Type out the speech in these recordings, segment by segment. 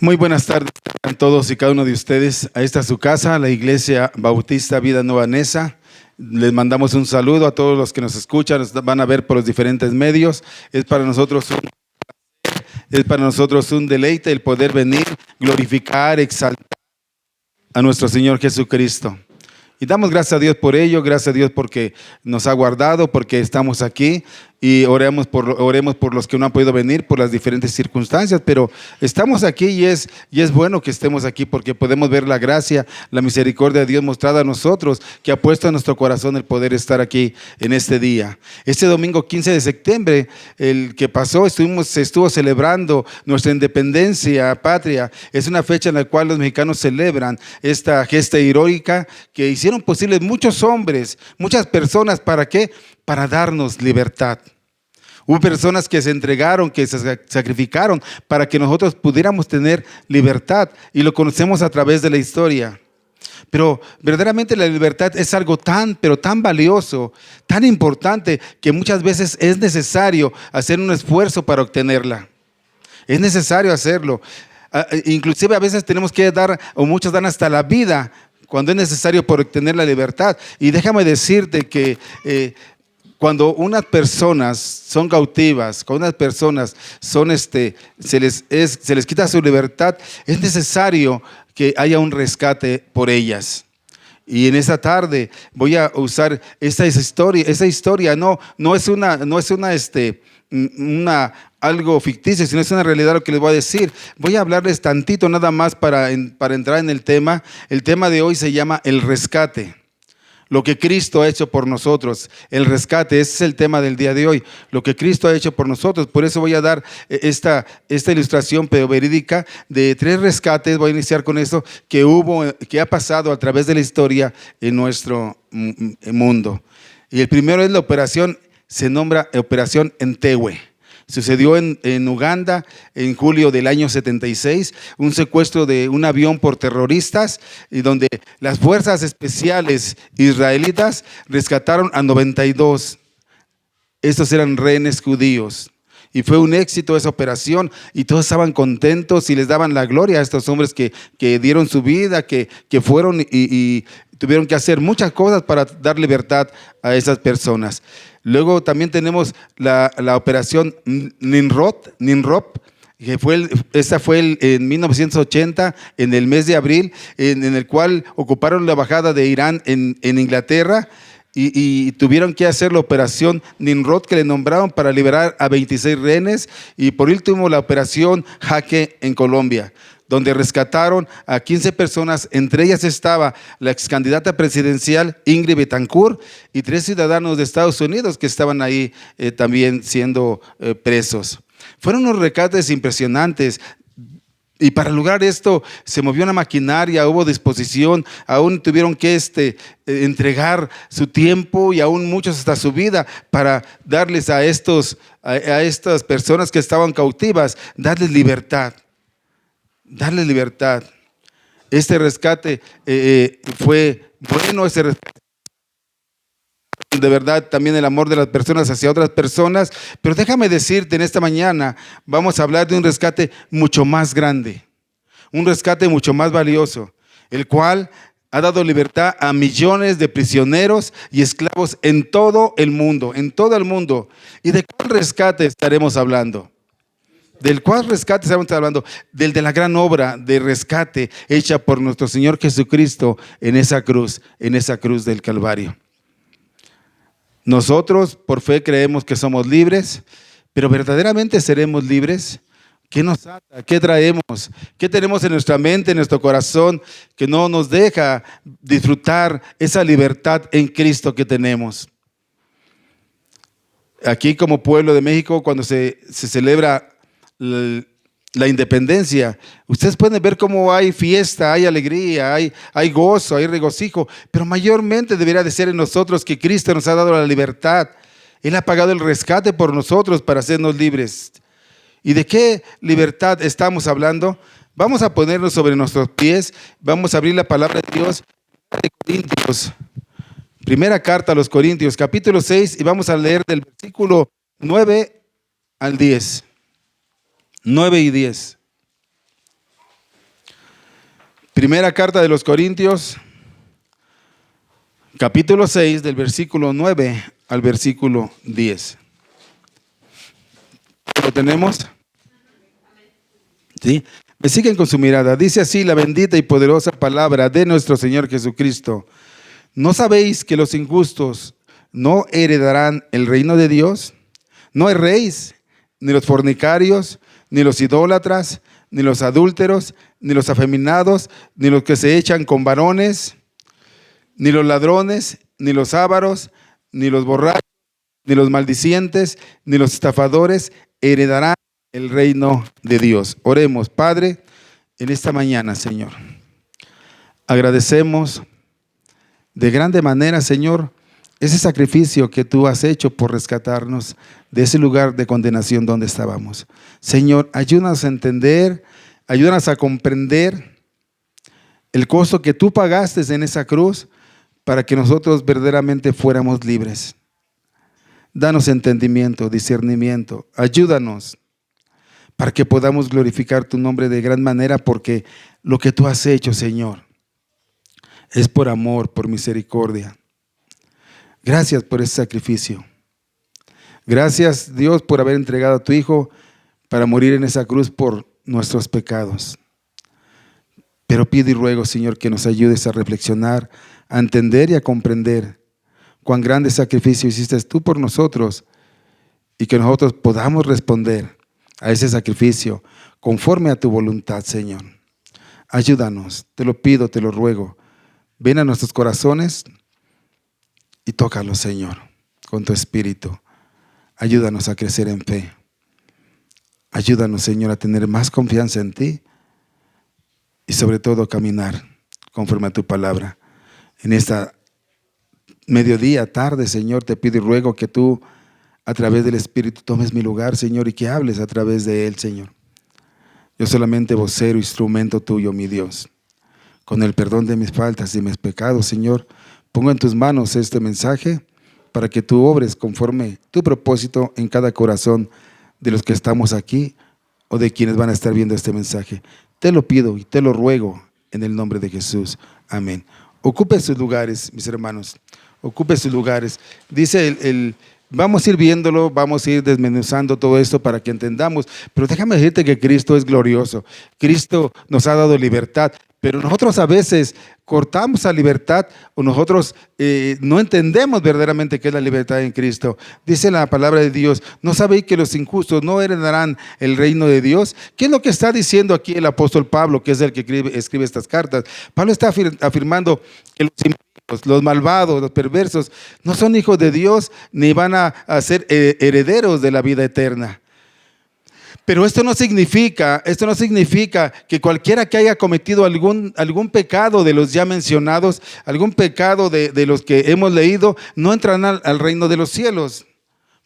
Muy buenas tardes a todos y cada uno de ustedes a esta su casa, la Iglesia Bautista Vida Nueva Neza. Les mandamos un saludo a todos los que nos escuchan, nos van a ver por los diferentes medios. Es para nosotros un deleite el poder venir, glorificar, exaltar a nuestro Señor Jesucristo. Y damos gracias a Dios por ello, gracias a Dios porque nos ha guardado, porque estamos aquí y oremos por los que no han podido venir por las diferentes circunstancias, pero estamos aquí y es bueno que estemos aquí porque podemos ver la gracia, la misericordia de Dios mostrada a nosotros, que ha puesto en nuestro corazón el poder estar aquí en este día. Este domingo 15 de septiembre, el que pasó, se estuvo celebrando nuestra independencia patria. Es una fecha en la cual los mexicanos celebran esta gesta heroica que hicieron posible muchos hombres, muchas personas. ¿Para qué? Para darnos libertad. Hubo personas que se entregaron, que se sacrificaron para que nosotros pudiéramos tener libertad, y lo conocemos a través de la historia. Pero verdaderamente la libertad es algo pero tan valioso, tan importante, que muchas veces es necesario hacer un esfuerzo para obtenerla. Es necesario hacerlo. Inclusive a veces tenemos que dar, o muchos dan hasta la vida, cuando es necesario por obtener la libertad. Y déjame decirte que cuando unas personas son cautivas, cuando unas personas se les quita su libertad, es necesario que haya un rescate por ellas. Y en esta tarde voy a usar esa historia. No es algo ficticio, sino es una realidad lo que les voy a decir. Voy a hablarles tantito nada más para entrar en el tema. El tema de hoy se llama el rescate. Lo que Cristo ha hecho por nosotros, el rescate, ese es el tema del día de hoy, lo que Cristo ha hecho por nosotros. Por eso voy a dar esta ilustración pero verídica de 3 rescates. Voy a iniciar con esto que ha pasado a través de la historia en nuestro mundo. Y el primero es la operación, se nombra Operación Entebbe. Sucedió en Uganda en julio del año 76, un secuestro de un avión por terroristas, y donde las fuerzas especiales israelitas rescataron a 92. Estos eran rehenes judíos. Y fue un éxito esa operación, y todos estaban contentos y les daban la gloria a estos hombres que dieron su vida, que fueron y tuvieron que hacer muchas cosas para dar libertad a esas personas. Luego también tenemos la operación Nimrod, que esta fue en 1980, en el mes de abril, en el cual ocuparon la embajada de Irán en Inglaterra. Y tuvieron que hacer la operación Nimrod, que le nombraron, para liberar a 26 rehenes. Y por último, la operación Jaque en Colombia, donde rescataron a 15 personas. Entre ellas estaba la ex candidata presidencial Ingrid Betancourt y 3 ciudadanos de Estados Unidos que estaban ahí también siendo presos. Fueron unos rescates impresionantes. Y para lograr esto se movió una maquinaria, hubo disposición, aún tuvieron que entregar su tiempo y aún muchos hasta su vida para darles a estas personas que estaban cautivas, darles libertad. Este rescate fue bueno, de verdad, también el amor de las personas hacia otras personas. Pero déjame decirte, en esta mañana vamos a hablar de un rescate mucho más grande, un rescate mucho más valioso, el cual ha dado libertad a millones de prisioneros y esclavos en todo el mundo. ¿Y de cuál rescate estaremos hablando? ¿Del cuál rescate estamos hablando? Del de la gran obra de rescate hecha por nuestro Señor Jesucristo en esa cruz del Calvario. Nosotros por fe creemos que somos libres, pero ¿verdaderamente seremos libres? ¿Qué nos ata? ¿Qué traemos? ¿Qué tenemos en nuestra mente, en nuestro corazón, que no nos deja disfrutar esa libertad en Cristo que tenemos? Aquí, como pueblo de México, cuando se celebra la independencia, ustedes pueden ver cómo hay fiesta, hay alegría, hay gozo, hay regocijo, pero mayormente debería de ser en nosotros, que Cristo nos ha dado la libertad. Él ha pagado el rescate por nosotros para hacernos libres. ¿Y de qué libertad estamos hablando? Vamos a ponernos sobre nuestros pies, vamos a abrir la palabra de Dios de Corintios, primera carta a los Corintios, capítulo 6, y vamos a leer del versículo 9 al 10. 9 y 10. Primera carta de los Corintios, capítulo 6, del versículo 9 al versículo 10. ¿Lo tenemos? ¿Sí? Me siguen con su mirada. Dice así la bendita y poderosa palabra de nuestro Señor Jesucristo. ¿No sabéis que los injustos no heredarán el reino de Dios? No erréis, ni los fornicarios, ni los idólatras, ni los adúlteros, ni los afeminados, ni los que se echan con varones, ni los ladrones, ni los ávaros, ni los borrachos, ni los maldicientes, ni los estafadores heredarán el reino de Dios. Oremos. Padre, en esta mañana, Señor, agradecemos de grande manera, Señor, ese sacrificio que tú has hecho por rescatarnos de ese lugar de condenación donde estábamos. Señor, ayúdanos a entender, ayúdanos a comprender el costo que tú pagaste en esa cruz para que nosotros verdaderamente fuéramos libres. Danos entendimiento, discernimiento, ayúdanos para que podamos glorificar tu nombre de gran manera, porque lo que tú has hecho, Señor, es por amor, por misericordia. Gracias por ese sacrificio. Gracias, Dios, por haber entregado a tu Hijo para morir en esa cruz por nuestros pecados. Pero pido y ruego, Señor, que nos ayudes a reflexionar, a entender y a comprender cuán grande sacrificio hiciste tú por nosotros, y que nosotros podamos responder a ese sacrificio conforme a tu voluntad, Señor. Ayúdanos, te lo pido, te lo ruego. Ven a nuestros corazones y tócalos, Señor, con tu espíritu. Ayúdanos a crecer en fe. Ayúdanos, Señor, a tener más confianza en ti y sobre todo caminar conforme a tu palabra. En esta mediodía, tarde, Señor, te pido y ruego que tú, a través del Espíritu, tomes mi lugar, Señor, y que hables a través de él, Señor. Yo solamente vocero, instrumento tuyo, mi Dios. Con el perdón de mis faltas y mis pecados, Señor, pongo en tus manos este mensaje para que tú obres conforme tu propósito en cada corazón de los que estamos aquí o de quienes van a estar viendo este mensaje. Te lo pido y te lo ruego en el nombre de Jesús. Amén. Ocupe sus lugares, mis hermanos. Ocupe sus lugares. Dice vamos a ir viéndolo, vamos a ir desmenuzando todo esto para que entendamos. Pero déjame decirte que Cristo es glorioso. Cristo nos ha dado libertad. Pero nosotros a veces cortamos la libertad, o nosotros no entendemos verdaderamente qué es la libertad en Cristo. Dice la palabra de Dios: ¿no sabéis que los injustos no heredarán el reino de Dios? ¿Qué es lo que está diciendo aquí el apóstol Pablo, que es el que escribe estas cartas? Pablo está afirmando que los impíos, los malvados, los perversos, no son hijos de Dios ni van a ser herederos de la vida eterna. Pero esto no significa que cualquiera que haya cometido algún pecado de los ya mencionados, algún pecado de los que hemos leído, no entrarán al reino de los cielos.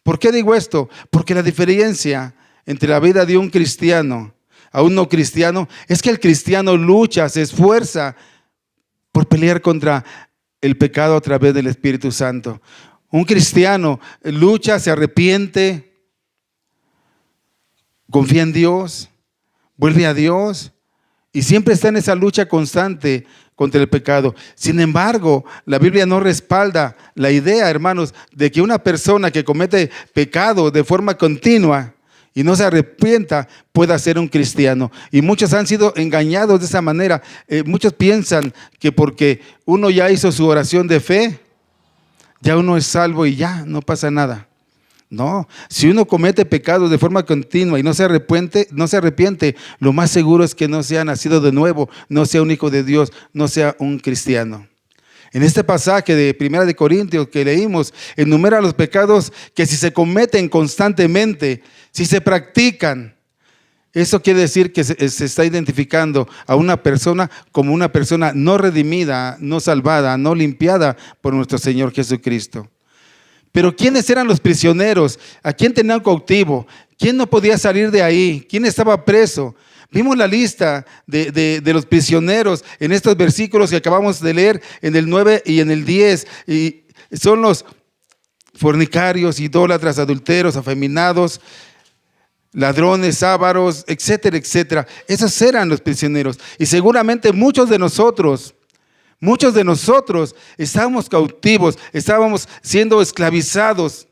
¿Por qué digo esto? Porque la diferencia entre la vida de un cristiano a un no cristiano es que el cristiano lucha, se esfuerza por pelear contra el pecado a través del Espíritu Santo. Un cristiano lucha, se arrepiente, confía en Dios, vuelve a Dios y siempre está en esa lucha constante contra el pecado. Sin embargo, la Biblia no respalda la idea, hermanos, de que una persona que comete pecado de forma continua y no se arrepienta pueda ser un cristiano. Y muchos han sido engañados de esa manera. Muchos piensan que porque uno ya hizo su oración de fe, ya uno es salvo y ya no pasa nada. No, si uno comete pecados de forma continua y no se arrepiente, lo más seguro es que no sea nacido de nuevo, no sea un hijo de Dios, no sea un cristiano. En este pasaje de 1 de Corintios que leímos, enumera los pecados que si se cometen constantemente, si se practican, eso quiere decir que se está identificando a una persona como una persona no redimida, no salvada, no limpiada por nuestro Señor Jesucristo. Pero ¿quiénes eran los prisioneros? ¿A quién tenían cautivo? ¿Quién no podía salir de ahí? ¿Quién estaba preso? Vimos la lista de los prisioneros en estos versículos que acabamos de leer, en el 9 y en el 10. Y son los fornicarios, idólatras, adulteros, afeminados, ladrones, ávaros, etcétera, etcétera. Esos eran los prisioneros. Y seguramente muchos de nosotros estábamos cautivos, estábamos siendo esclavizados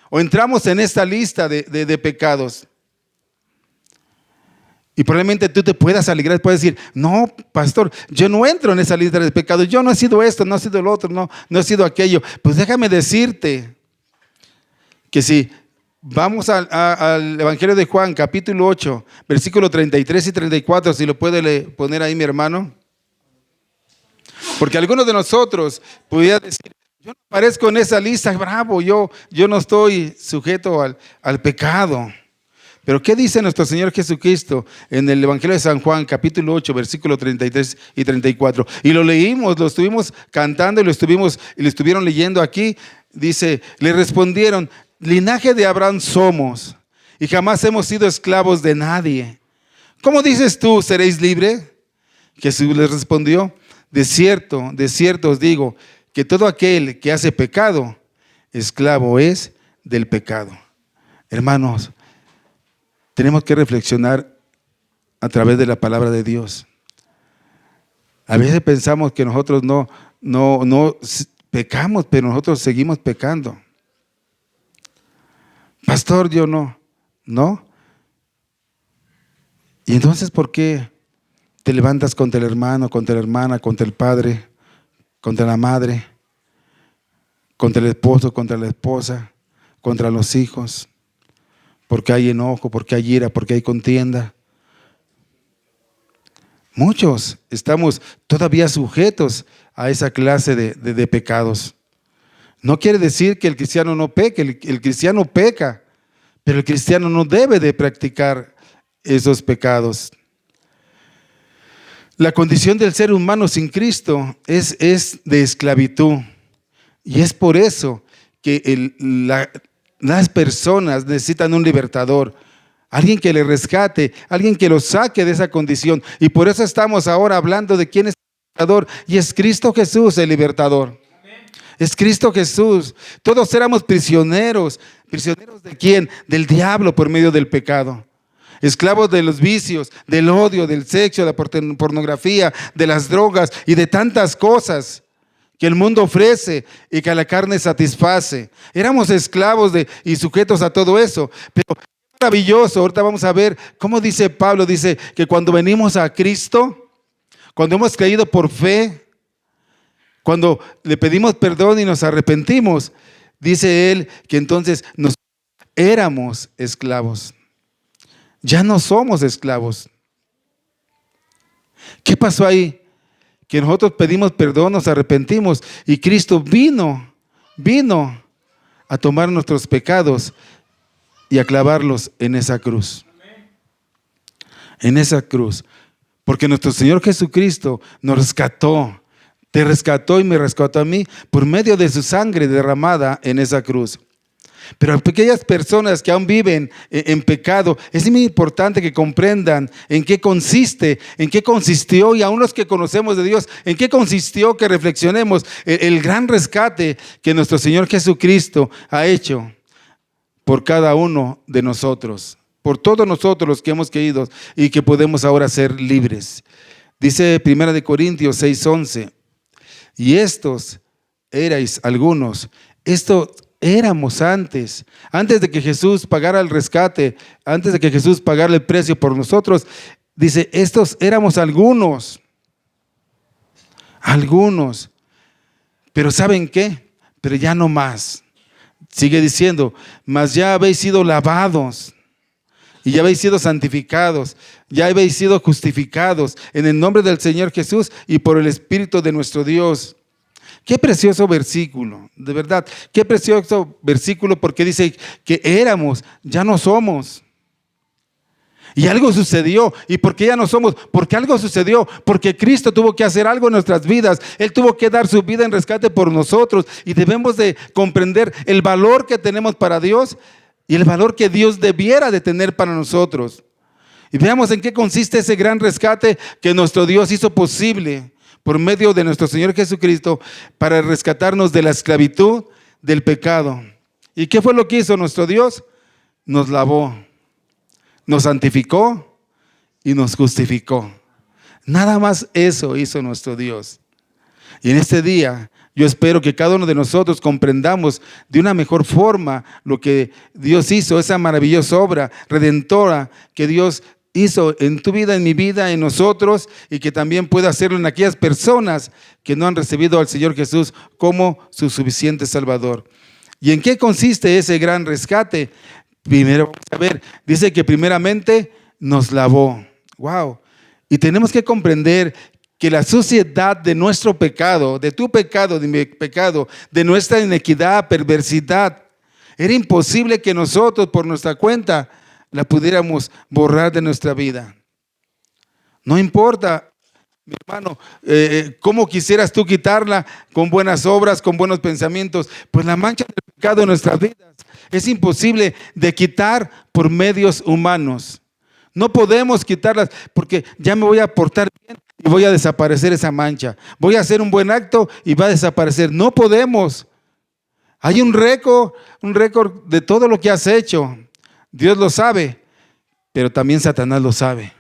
o entramos en esta lista de pecados. Y probablemente tú te puedas alegrar, puedes decir, no, pastor, yo no entro en esa lista de pecados, yo no he sido esto, no he sido lo otro, no he sido aquello. Pues déjame decirte que si vamos al Evangelio de Juan, capítulo 8, versículos 33 y 34, si lo puede poner ahí mi hermano. Porque algunos de nosotros pudieran decir, yo no aparezco en esa lista, bravo, yo no estoy sujeto al pecado. Pero ¿qué dice nuestro Señor Jesucristo en el Evangelio de San Juan, capítulo 8, versículos 33 y 34? Y lo leímos, lo estuvimos cantando y lo estuvieron leyendo aquí. Dice, le respondieron, linaje de Abraham somos y jamás hemos sido esclavos de nadie. ¿Cómo dices tú, seréis libres? Jesús les respondió, de cierto os digo, que todo aquel que hace pecado, esclavo es del pecado. Hermanos, tenemos que reflexionar a través de la palabra de Dios. A veces pensamos que nosotros no pecamos, pero nosotros seguimos pecando. Pastor, yo no. Y entonces, ¿por qué te levantas contra el hermano, contra la hermana, contra el padre, contra la madre, contra el esposo, contra la esposa, contra los hijos? Porque hay enojo, porque hay ira, porque hay contienda. Muchos estamos todavía sujetos a esa clase de pecados. No quiere decir que el cristiano no peque, el cristiano peca, pero el cristiano no debe de practicar esos pecados. La condición del ser humano sin Cristo es de esclavitud. Y es por eso que las personas necesitan un libertador, alguien que le rescate, alguien que los saque de esa condición. Y por eso estamos ahora hablando de quién es el libertador, y es Cristo Jesús el libertador. Amén. Es Cristo Jesús. Todos éramos prisioneros. ¿Prisioneros de quién? Del diablo por medio del pecado. Esclavos de los vicios, del odio, del sexo, de la pornografía, de las drogas y de tantas cosas que el mundo ofrece y que a la carne satisface. Éramos esclavos y sujetos a todo eso. Pero maravilloso, ahorita vamos a ver cómo dice Pablo, dice que cuando venimos a Cristo, cuando hemos creído por fe, cuando le pedimos perdón y nos arrepentimos, dice él que entonces éramos esclavos. Ya no somos esclavos. ¿Qué pasó ahí? Que nosotros pedimos perdón, nos arrepentimos y Cristo vino a tomar nuestros pecados y a clavarlos en esa cruz. En esa cruz. Porque nuestro Señor Jesucristo nos rescató, te rescató y me rescató a mí por medio de su sangre derramada en esa cruz. Pero aquellas personas que aún viven en pecado, es muy importante que comprendan en qué consiste, en qué consistió, y aún los que conocemos de Dios, en qué consistió, que reflexionemos el gran rescate que nuestro Señor Jesucristo ha hecho por cada uno de nosotros, por todos nosotros los que hemos creído y que podemos ahora ser libres. Dice 1 Corintios 6:11, y estos erais algunos, éramos antes de que Jesús pagara el rescate, antes de que Jesús pagara el precio por nosotros. Dice, estos éramos algunos. Pero ¿saben qué? Pero ya no más. Sigue diciendo, mas ya habéis sido lavados y ya habéis sido santificados, ya habéis sido justificados en el nombre del Señor Jesús y por el Espíritu de nuestro Dios. Qué precioso versículo, de verdad, qué precioso versículo, porque dice que éramos, ya no somos. Y algo sucedió. ¿Y por qué ya no somos? Porque algo sucedió, porque Cristo tuvo que hacer algo en nuestras vidas. Él tuvo que dar su vida en rescate por nosotros, y debemos de comprender el valor que tenemos para Dios y el valor que Dios debiera de tener para nosotros. Y veamos en qué consiste ese gran rescate que nuestro Dios hizo posible por medio de nuestro Señor Jesucristo para rescatarnos de la esclavitud del pecado. ¿Y qué fue lo que hizo nuestro Dios? Nos lavó, nos santificó y nos justificó. Nada más eso hizo nuestro Dios. Y en este día yo espero que cada uno de nosotros comprendamos de una mejor forma lo que Dios hizo, esa maravillosa obra redentora que Dios hizo en tu vida, en mi vida, en nosotros, y que también pueda hacerlo en aquellas personas que no han recibido al Señor Jesús como su suficiente Salvador. ¿Y en qué consiste ese gran rescate? Primero vamos a ver, dice que primeramente nos lavó. Wow. Y tenemos que comprender que la suciedad de nuestro pecado, de tu pecado, de mi pecado, de nuestra inequidad, perversidad, era imposible que nosotros por nuestra cuenta la pudiéramos borrar de nuestra vida. No importa, mi hermano, cómo quisieras tú quitarla, con buenas obras, con buenos pensamientos, pues la mancha del pecado en nuestras vidas es imposible de quitar por medios humanos. No podemos quitarlas porque ya me voy a portar bien y voy a desaparecer esa mancha. Voy a hacer un buen acto y va a desaparecer. No podemos. Hay un récord de todo lo que has hecho. Dios lo sabe, pero también Satanás lo sabe.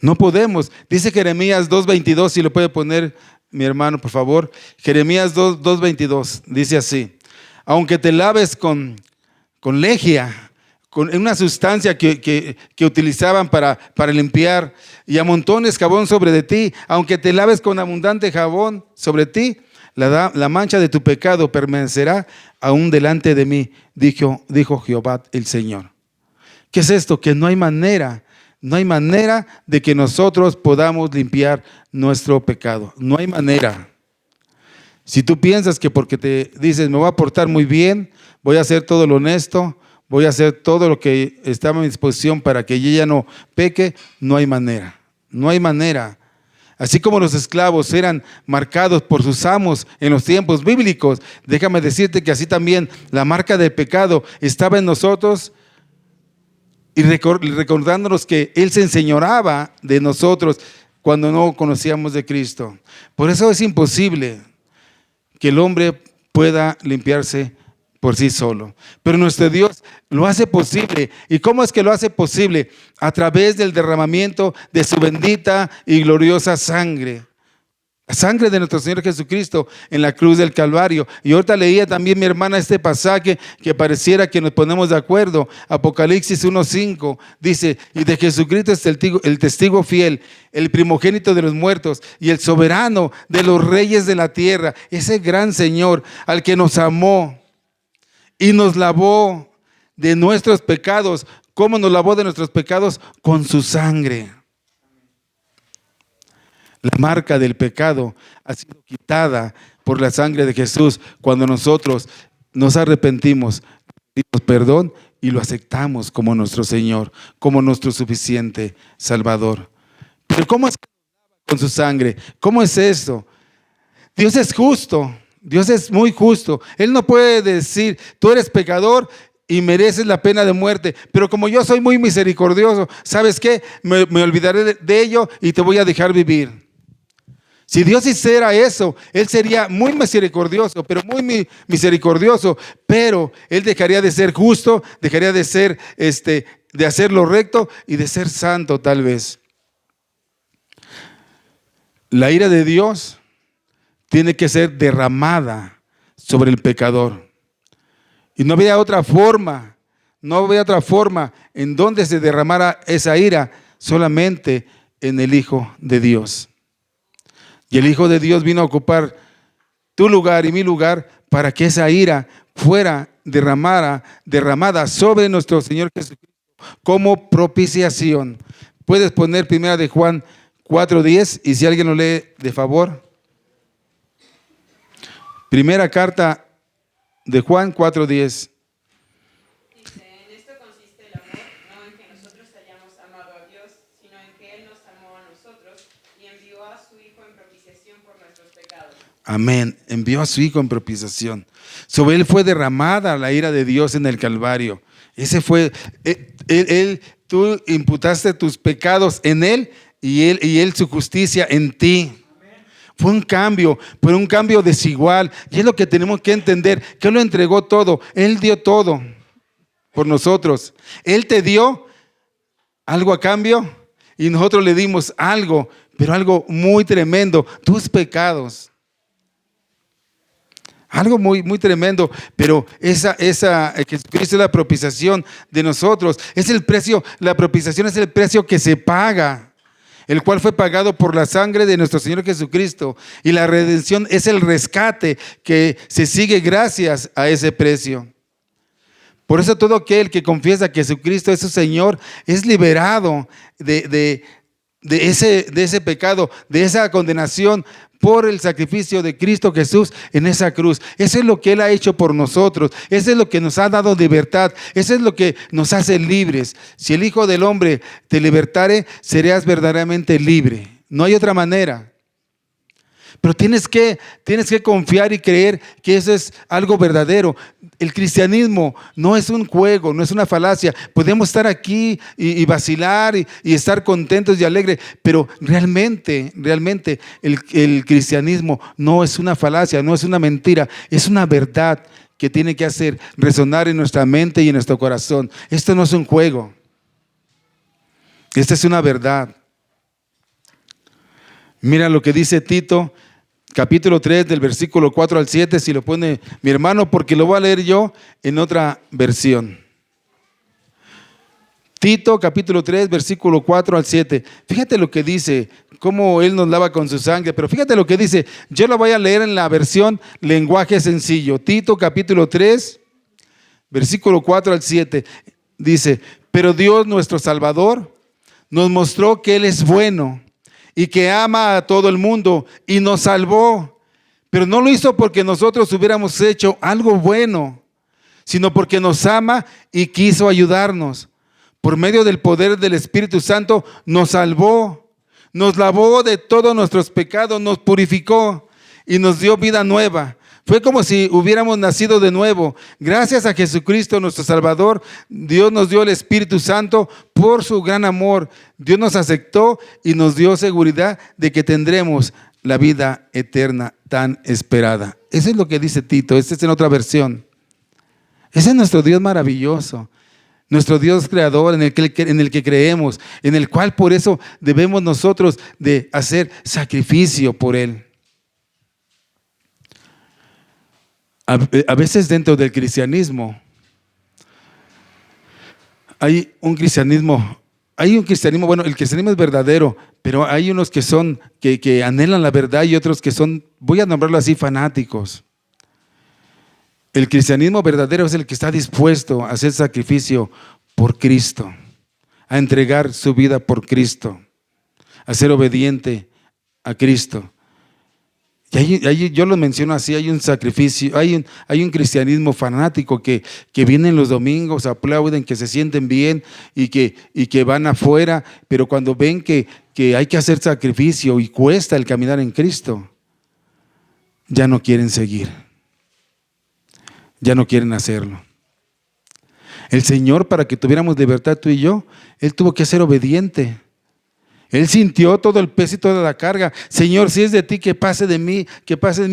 No podemos. Dice Jeremías 2:22, si lo puede poner mi hermano, por favor. Jeremías 2:22, dice así: aunque te laves con lejia, con una sustancia que utilizaban para limpiar, y amontones jabón sobre de ti, aunque te laves con abundante jabón sobre ti, la mancha de tu pecado permanecerá aún delante de mí, dijo Jehová el Señor. ¿Qué es esto? Que no hay manera de que nosotros podamos limpiar nuestro pecado. No hay manera. Si tú piensas que porque te dices, me voy a portar muy bien, voy a hacer todo lo honesto, voy a hacer todo lo que está a mi disposición para que ella no peque, no hay manera. No hay manera. Así como los esclavos eran marcados por sus amos en los tiempos bíblicos, déjame decirte que así también la marca del pecado estaba en nosotros, y recordándonos que Él se enseñoreaba de nosotros cuando no conocíamos de Cristo. Por eso es imposible que el hombre pueda limpiarse por sí solo. Pero nuestro Dios lo hace posible. ¿Y cómo es que lo hace posible? A través del derramamiento de su bendita y gloriosa sangre. La sangre de nuestro Señor Jesucristo en la cruz del Calvario. Y ahorita leía también mi hermana este pasaje que pareciera que nos ponemos de acuerdo. Apocalipsis 1:5 dice: y de Jesucristo es el testigo fiel, el primogénito de los muertos y el soberano de los reyes de la tierra. Ese gran Señor al que nos amó y nos lavó de nuestros pecados. ¿Cómo nos lavó de nuestros pecados? Con su sangre. La marca del pecado ha sido quitada por la sangre de Jesús cuando nosotros nos arrepentimos, pedimos perdón y lo aceptamos como nuestro Señor, como nuestro suficiente Salvador. Pero ¿cómo es con su sangre? ¿Cómo es esto? Dios es justo, Dios es muy justo. Él no puede decir, tú eres pecador y mereces la pena de muerte, pero como yo soy muy misericordioso, ¿sabes qué? Me olvidaré de ello y te voy a dejar vivir. Si Dios hiciera eso, Él sería muy misericordioso, pero muy misericordioso, pero Él dejaría de ser justo, dejaría de ser, de hacer lo recto y de ser santo tal vez. La ira de Dios tiene que ser derramada sobre el pecador. Y no había otra forma en donde se derramara esa ira, solamente en el Hijo de Dios. Y el Hijo de Dios vino a ocupar tu lugar y mi lugar para que esa ira fuera derramada sobre nuestro Señor Jesucristo como propiciación. Puedes poner 1 de Juan 4:10 y si alguien lo lee de favor. Primera carta de Juan 4:10. Dice, en esto consiste el amor, no en que nosotros hayamos amado a Dios, sino en que Él nos amó a nosotros y envió a su Hijo en propiciación por nuestros pecados. Amén. Envió a su Hijo en propiciación. Sobre Él fue derramada la ira de Dios en el Calvario. Ese fue, tú imputaste tus pecados en Él y Él su justicia en ti. Fue un cambio, pero un cambio desigual. Y es lo que tenemos que entender, que Él lo entregó todo, Él dio todo. por nosotros. Él te dio algo a cambio y nosotros le dimos algo, pero algo muy tremendo, tus pecados. Algo muy, muy tremendo, pero Jesucristo es la propiciación de nosotros. Es el precio, la propiciación es el precio que se paga, el cual fue pagado por la sangre de nuestro Señor Jesucristo. Y la redención es el rescate que se sigue gracias a ese precio. Por eso todo aquel que confiesa que Jesucristo es su Señor es liberado de ese pecado, de esa condenación por el sacrificio de Cristo Jesús en esa cruz. Eso es lo que Él ha hecho por nosotros. Eso es lo que nos ha dado libertad. Eso es lo que nos hace libres. Si el Hijo del Hombre te libertare, serás verdaderamente libre. No hay otra manera. Pero tienes que confiar y creer que eso es algo verdadero. El cristianismo no es un juego, no es una falacia. Podemos estar aquí y vacilar y estar contentos y alegres, pero realmente el cristianismo no es una falacia, no es una mentira, es una verdad que tiene que hacer resonar en nuestra mente y en nuestro corazón. Esto no es un juego. Esta es una verdad. Mira lo que dice Tito, capítulo 3, del versículo 4 al 7, si lo pone mi hermano, porque lo voy a leer yo en otra versión. Tito, capítulo 3, versículo 4 al 7. Fíjate lo que dice, cómo Él nos lava con su sangre, pero fíjate lo que dice. Yo lo voy a leer en la versión lenguaje sencillo. Tito, capítulo 3, versículo 4 al 7. Dice, pero Dios nuestro Salvador nos mostró que Él es bueno y que ama a todo el mundo y nos salvó, pero no lo hizo porque nosotros hubiéramos hecho algo bueno, sino porque nos ama y quiso ayudarnos. Por medio del poder del Espíritu Santo nos salvó, nos lavó de todos nuestros pecados, nos purificó y nos dio vida nueva. Fue como si hubiéramos nacido de nuevo. Gracias a Jesucristo nuestro Salvador, Dios nos dio el Espíritu Santo por su gran amor. Dios nos aceptó y nos dio seguridad de que tendremos la vida eterna tan esperada. Eso es lo que dice Tito, esta es en otra versión. Ese es nuestro Dios maravilloso, nuestro Dios creador en el que creemos, en el cual por eso debemos nosotros de hacer sacrificio por Él. A veces dentro del cristianismo hay un cristianismo, bueno, el cristianismo es verdadero, pero hay unos que anhelan la verdad y otros que son, voy a nombrarlo así, fanáticos. El cristianismo verdadero es el que está dispuesto a hacer sacrificio por Cristo, a entregar su vida por Cristo, a ser obediente a Cristo. Y ahí yo lo menciono así, hay un sacrificio, hay un cristianismo fanático que vienen los domingos, aplauden, que se sienten bien y que van afuera, pero cuando ven que hay que hacer sacrificio y cuesta el caminar en Cristo, ya no quieren seguir, ya no quieren hacerlo. El Señor, para que tuviéramos libertad tú y yo, Él tuvo que ser obediente. Él sintió todo el peso y toda la carga. Señor, si es de ti, que pase de mí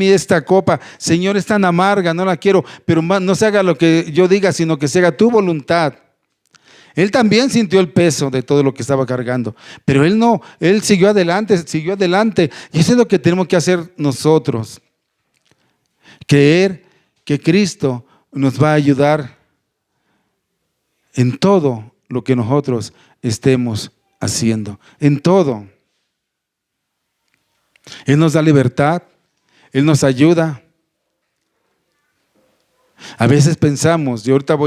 esta copa. Señor, es tan amarga, no la quiero, pero no se haga lo que yo diga, sino que se haga tu voluntad. Él también sintió el peso de todo lo que estaba cargando, pero Él no, Él siguió adelante. Y eso es lo que tenemos que hacer nosotros. Creer que Cristo nos va a ayudar en todo lo que nosotros estemos haciendo, en todo. Él nos da libertad, Él nos ayuda. A veces pensamos, y ahorita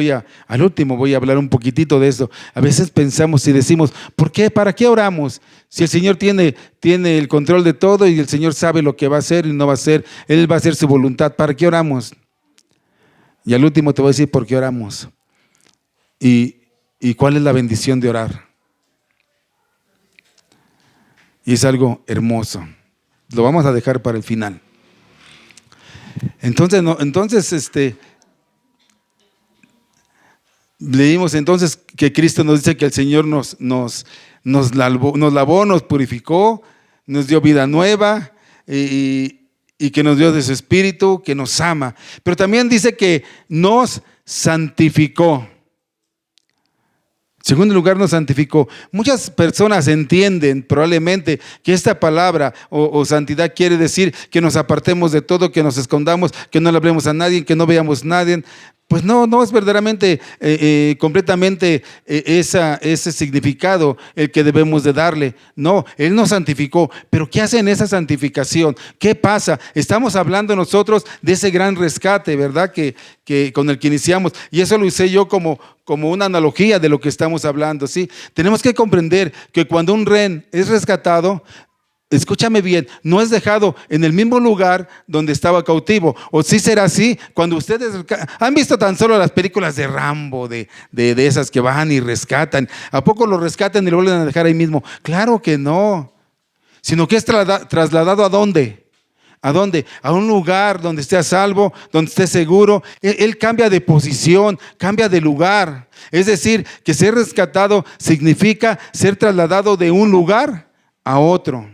al último voy a hablar un poquitito de eso. A veces pensamos y decimos, ¿por qué? ¿Para qué oramos? Si el Señor tiene el control de todo y el Señor sabe lo que va a hacer y no va a hacer, Él va a hacer su voluntad, ¿para qué oramos? Y al último te voy a decir por qué oramos y cuál es la bendición de orar. Y es algo hermoso. Lo vamos a dejar para el final. Entonces leímos entonces que Cristo nos dice que el Señor nos lavó, nos purificó, nos dio vida nueva y que nos dio de su Espíritu, que nos ama. Pero también dice que nos santificó. segundo lugar, nos santificó. Muchas personas entienden probablemente que esta palabra o santidad quiere decir que nos apartemos de todo, que nos escondamos, que no le hablemos a nadie, que no veamos a nadie. Pues no es verdaderamente completamente ese significado el que debemos de darle. No, Él nos santificó. Pero ¿qué hace en esa santificación? ¿Qué pasa? Estamos hablando nosotros de ese gran rescate, ¿verdad? Que con el que iniciamos. Y eso lo usé yo como una analogía de lo que estamos hablando, ¿sí? Tenemos que comprender que cuando un rehén es rescatado, escúchame bien, no es dejado en el mismo lugar donde estaba cautivo. O sí será así, cuando ustedes han visto tan solo las películas de Rambo, de esas que van y rescatan. ¿A poco lo rescatan y lo vuelven a dejar ahí mismo? Claro que no. Sino que es trasladado ¿a dónde? ¿A dónde? A un lugar donde esté a salvo, donde esté seguro. Él cambia de posición, cambia de lugar. Es decir, que ser rescatado significa ser trasladado de un lugar a otro.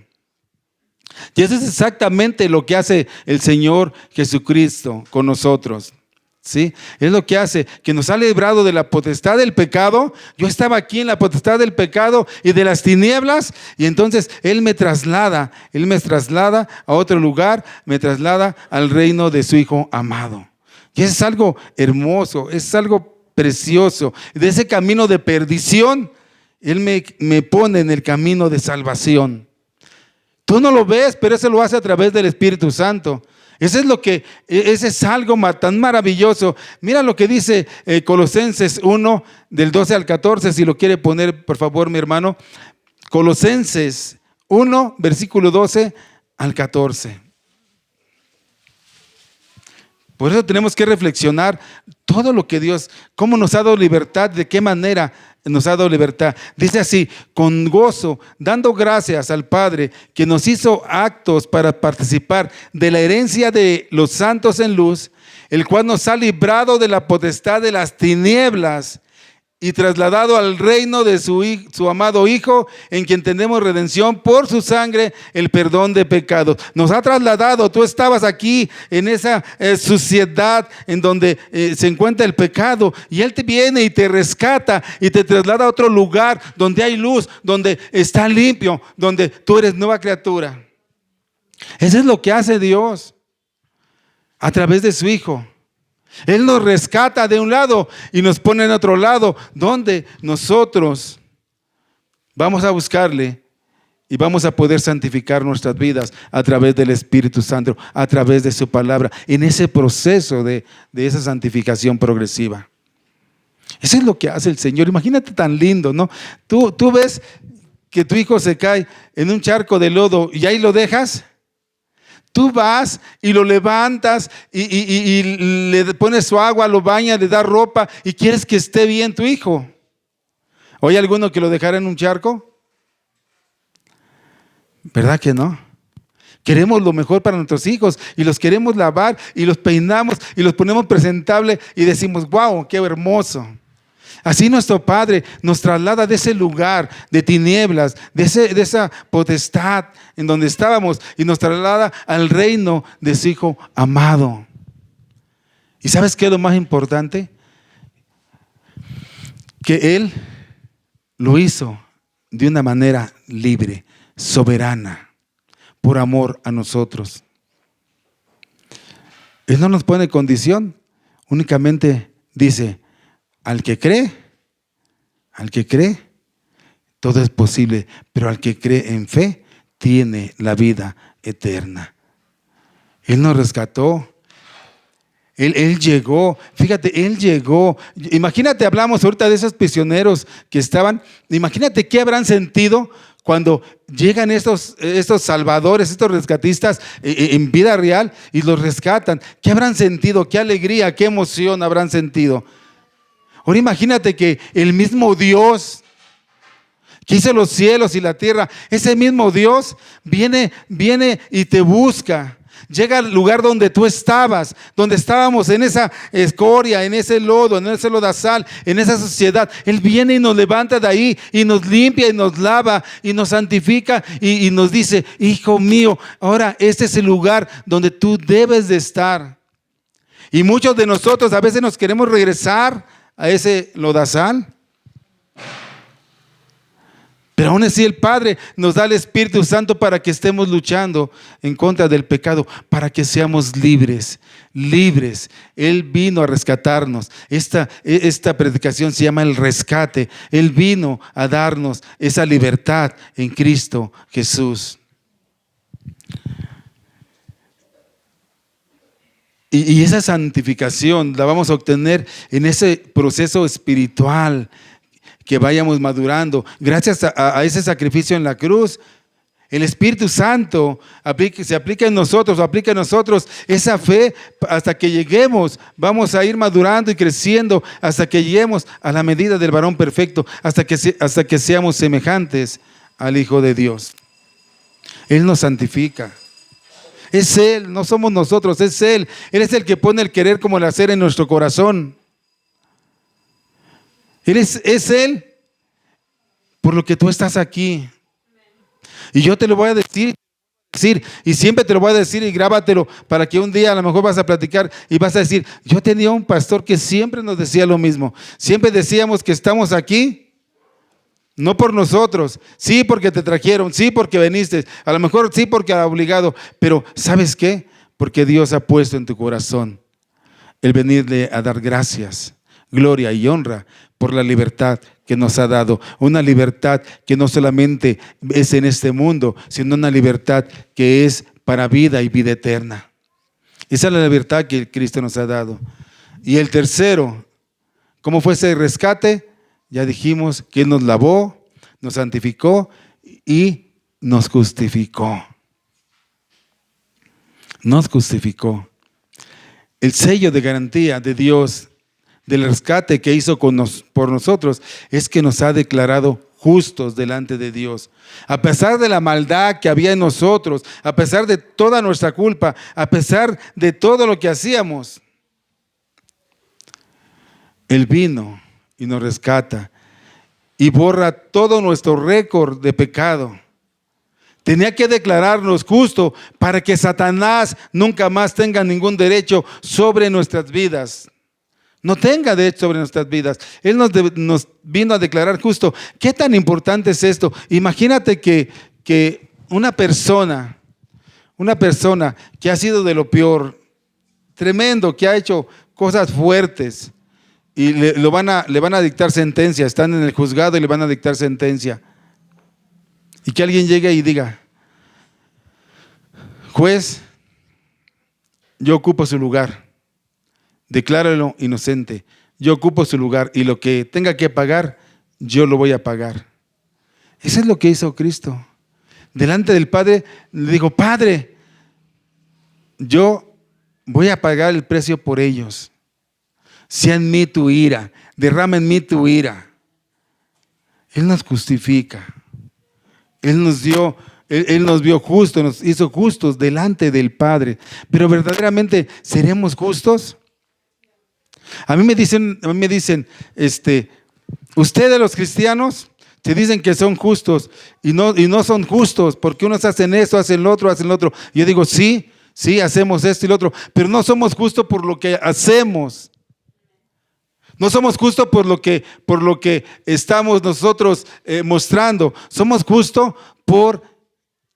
Y eso es exactamente lo que hace el Señor Jesucristo con nosotros, ¿sí? Es lo que hace, que nos ha librado de la potestad del pecado. Yo estaba aquí en la potestad del pecado y de las tinieblas, y entonces Él me traslada a otro lugar, me traslada al reino de su Hijo amado. Y eso es algo hermoso, es algo precioso. De ese camino de perdición, Él me pone en el camino de salvación. Tú no lo ves, pero eso lo hace a través del Espíritu Santo. Ese es algo tan maravilloso. Mira lo que dice Colosenses 1, del 12 al 14, si lo quiere poner, por favor, mi hermano. Colosenses 1, versículo 12 al 14. Por eso tenemos que reflexionar todo lo que Dios, cómo nos ha dado libertad, de qué manera nos ha dado libertad. Dice así: con gozo, dando gracias al Padre que nos hizo actos para participar de la herencia de los santos en luz, el cual nos ha librado de la potestad de las tinieblas y trasladado al reino de su amado Hijo, en quien tenemos redención por su sangre, el perdón de pecados. Nos ha trasladado. Tú estabas aquí en esa suciedad en donde se encuentra el pecado, y Él te viene y te rescata y te traslada a otro lugar donde hay luz, donde está limpio, donde tú eres nueva criatura. Eso es lo que hace Dios a través de su Hijo. Él nos rescata de un lado y nos pone en otro lado, donde nosotros vamos a buscarle y vamos a poder santificar nuestras vidas a través del Espíritu Santo, a través de su palabra, en ese proceso de esa santificación progresiva. Eso es lo que hace el Señor. Imagínate tan lindo, ¿no? Tú ves que tu hijo se cae en un charco de lodo y ahí lo dejas. Tú vas y lo levantas y le pones su agua, lo bañas, le das ropa y quieres que esté bien tu hijo. ¿O hay alguno que lo dejara en un charco? ¿Verdad que no? Queremos lo mejor para nuestros hijos y los queremos lavar y los peinamos y los ponemos presentables y decimos: wow, qué hermoso. Así nuestro Padre nos traslada de ese lugar de tinieblas, de esa potestad en donde estábamos, y nos traslada al reino de su Hijo amado. ¿Y sabes qué es lo más importante? Que Él lo hizo de una manera libre, soberana, por amor a nosotros. Él no nos pone condición, únicamente dice: al que cree, todo es posible, pero al que cree en fe, tiene la vida eterna. Él nos rescató. Él llegó, fíjate, Él llegó. Imagínate, hablamos ahorita de esos prisioneros que estaban. Imagínate qué habrán sentido cuando llegan estos salvadores, estos rescatistas en vida real y los rescatan. ¿Qué habrán sentido? ¿Qué alegría, qué emoción habrán sentido? Ahora imagínate que el mismo Dios que hizo los cielos y la tierra, ese mismo Dios viene y te busca. Llega al lugar donde tú estabas, donde estábamos, en esa escoria, en ese lodo, en ese lodazal, en esa suciedad. Él viene y nos levanta de ahí y nos limpia y nos lava y nos santifica y nos dice: hijo mío, ahora este es el lugar donde tú debes de estar. Y muchos de nosotros a veces nos queremos regresar a ese lodazal. Aún así el Padre nos da el Espíritu Santo para que estemos luchando en contra del pecado, para que seamos libres, libres. Él vino a rescatarnos. Esta predicación se llama el rescate. Él vino a darnos esa libertad en Cristo Jesús. Y esa santificación la vamos a obtener en ese proceso espiritual que vayamos madurando. Gracias a ese sacrificio en la cruz, el Espíritu Santo se aplica en nosotros, esa fe hasta que lleguemos. Vamos a ir madurando y creciendo hasta que lleguemos a la medida del varón perfecto, hasta que seamos semejantes al Hijo de Dios. Él nos santifica. Es Él, no somos nosotros, es Él. Él es el que pone el querer como el hacer en nuestro corazón. Es Él por lo que tú estás aquí. Y yo te lo voy a decir, y siempre te lo voy a decir, y grábatelo para que un día a lo mejor vas a platicar y vas a decir: yo tenía un pastor que siempre nos decía lo mismo. Siempre decíamos que estamos aquí no por nosotros, sí porque te trajeron, sí porque viniste, a lo mejor sí porque ha obligado, pero ¿sabes qué? Porque Dios ha puesto en tu corazón el venirle a dar gracias, gloria y honra por la libertad que nos ha dado. Una libertad que no solamente es en este mundo, sino una libertad que es para vida y vida eterna. Esa es la libertad que Cristo nos ha dado. Y el tercero, ¿cómo fue ese rescate? Ya dijimos que Él nos lavó, nos santificó y nos justificó. Nos justificó. El sello de garantía de Dios, del rescate que hizo por nosotros, es que nos ha declarado justos delante de Dios. A pesar de la maldad que había en nosotros, a pesar de toda nuestra culpa, a pesar de todo lo que hacíamos, Él vino y nos rescata y borra todo nuestro récord de pecado. Tenía que declararnos justos para que Satanás nunca más tenga ningún derecho sobre nuestras vidas. No tenga derecho sobre nuestras vidas. Él nos vino a declarar justo. ¿Qué tan importante es esto? Imagínate que una persona que ha sido de lo peor, tremendo, que ha hecho cosas fuertes, y le van a dictar sentencia, están en el juzgado y le van a dictar sentencia. Y que alguien llegue y diga: juez, yo ocupo su lugar, decláralo inocente, yo ocupo su lugar y lo que tenga que pagar, yo lo voy a pagar. Eso es lo que hizo Cristo. Delante del Padre le dijo: Padre, yo voy a pagar el precio por ellos. Sea en mí tu ira, derrama en mí tu ira. Él nos justifica. Él nos vio justos, nos hizo justos delante del Padre. Pero verdaderamente, ¿seremos justos? A mí me dicen, ustedes los cristianos te dicen que son justos y no son justos, porque unos hacen esto, hacen lo otro, hacen lo otro. Yo digo: sí, hacemos esto y lo otro, pero no somos justos por lo que hacemos. No somos justos por lo que estamos nosotros mostrando. Somos justos por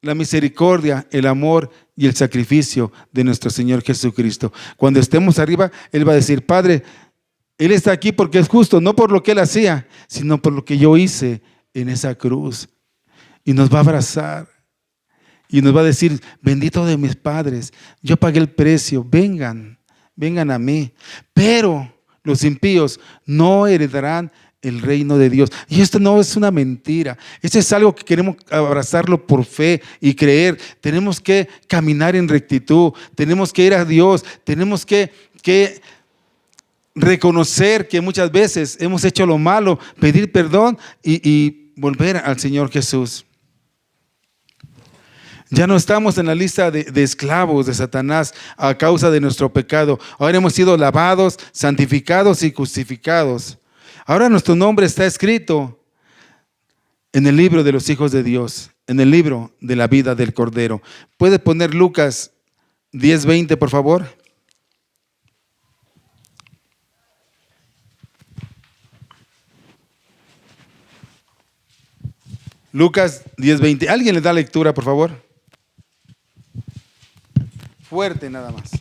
la misericordia, el amor y el sacrificio de nuestro Señor Jesucristo. Cuando estemos arriba, Él va a decir: Padre, Él está aquí porque es justo, no por lo que Él hacía, sino por lo que yo hice en esa cruz. Y nos va a abrazar y nos va a decir: bendito de mis padres, yo pagué el precio, vengan a mí. Pero los impíos no heredarán el reino de Dios. Y esto no es una mentira. Esto es algo que queremos abrazarlo por fe y creer. Tenemos que caminar en rectitud. Tenemos que ir a Dios. Tenemos que reconocer que muchas veces hemos hecho lo malo, pedir perdón y volver al Señor Jesús. Ya no estamos en la lista de esclavos de Satanás a causa de nuestro pecado. Ahora hemos sido lavados, santificados y justificados. Ahora nuestro nombre está escrito en el libro de los hijos de Dios, en el libro de la vida del Cordero. ¿Puede poner Lucas 10:20, por favor? Lucas 10:20. ¿Alguien le da lectura, por favor? Fuerte nada más.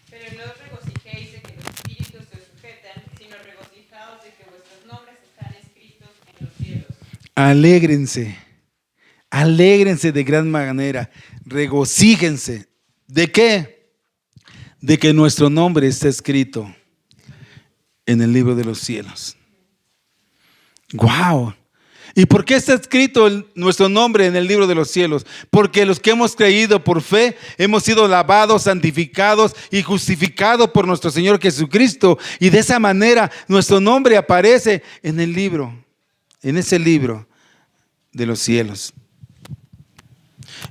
Pero no os regocijéis de que los espíritus se sujetan, sino regocijaos de que vuestros nombres están escritos en los cielos. Alégrense. Alégrense de gran manera. Regocíjense. ¿De qué? De que nuestro nombre está escrito en el libro de los cielos. ¡Wow! ¿Y por qué está escrito nuestro nombre en el libro de los cielos? Porque los que hemos creído por fe hemos sido lavados, santificados y justificados por nuestro Señor Jesucristo. Y de esa manera nuestro nombre aparece en el libro, en ese libro de los cielos.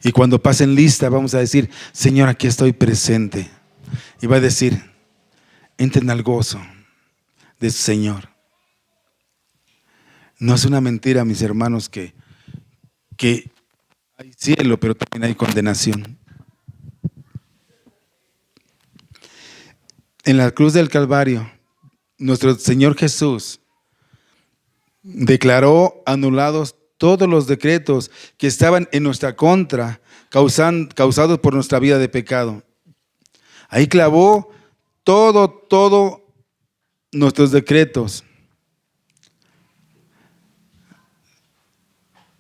Y cuando pasen lista vamos a decir: Señor, aquí estoy presente. Y va a decir: entren al gozo de su Señor. No es una mentira, mis hermanos, que hay cielo, pero también hay condenación. En la cruz del Calvario, nuestro Señor Jesús declaró anulados todos los decretos que estaban en nuestra contra, causados por nuestra vida de pecado. Ahí clavó todo nuestros decretos.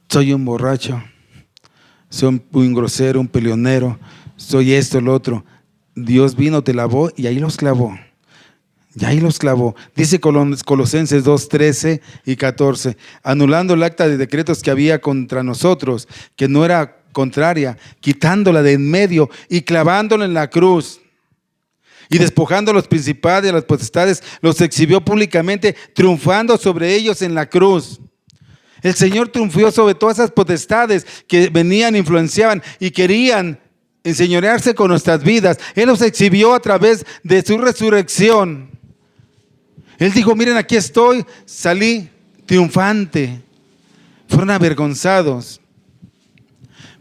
Soy un borracho, soy un grosero, un peleonero, soy esto, lo otro. Dios vino, te lavó y ahí los clavó. Y ahí los clavó. Dice Colosenses 2:13 y 14, anulando el acta de decretos que había contra nosotros, que no era contraria, quitándola de en medio y clavándola en la cruz. Y despojando a los principados y a las potestades, los exhibió públicamente, triunfando sobre ellos en la cruz. El Señor triunfó sobre todas esas potestades que venían, influenciaban y querían enseñorearse con nuestras vidas. Él los exhibió a través de su resurrección. Él dijo: miren, aquí estoy, salí triunfante. Fueron avergonzados.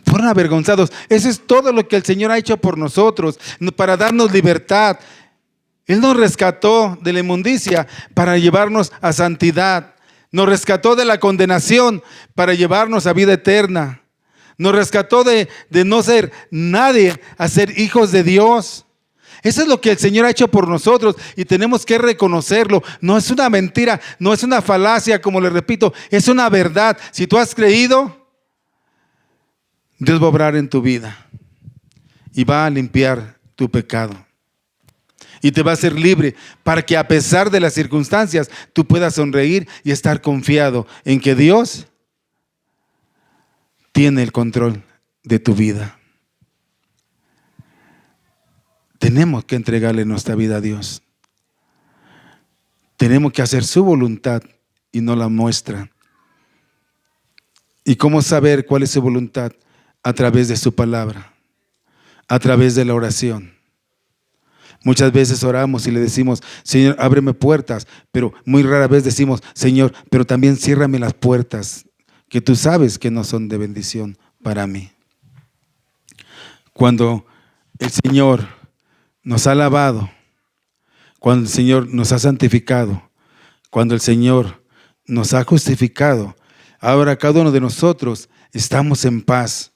Fueron avergonzados. Eso es todo lo que el Señor ha hecho por nosotros, para darnos libertad. Él nos rescató de la inmundicia para llevarnos a santidad. Nos rescató de la condenación para llevarnos a vida eterna. Nos rescató de no ser nadie a ser hijos de Dios. Eso es lo que el Señor ha hecho por nosotros y tenemos que reconocerlo. No es una mentira, no es una falacia, como le repito, es una verdad. Si tú has creído, Dios va a obrar en tu vida y va a limpiar tu pecado. Y te va a hacer libre para que, a pesar de las circunstancias, tú puedas sonreír y estar confiado en que Dios tiene el control de tu vida. Tenemos que entregarle nuestra vida a Dios. Tenemos que hacer su voluntad y no la nuestra. ¿Y cómo saber cuál es su voluntad? A través de su palabra, a través de la oración. Muchas veces oramos y le decimos: Señor, ábreme puertas, pero muy rara vez decimos: Señor, pero también ciérrame las puertas que tú sabes que no son de bendición para mí. Cuando el Señor nos ha lavado, cuando el Señor nos ha santificado, cuando el Señor nos ha justificado, ahora cada uno de nosotros estamos en paz.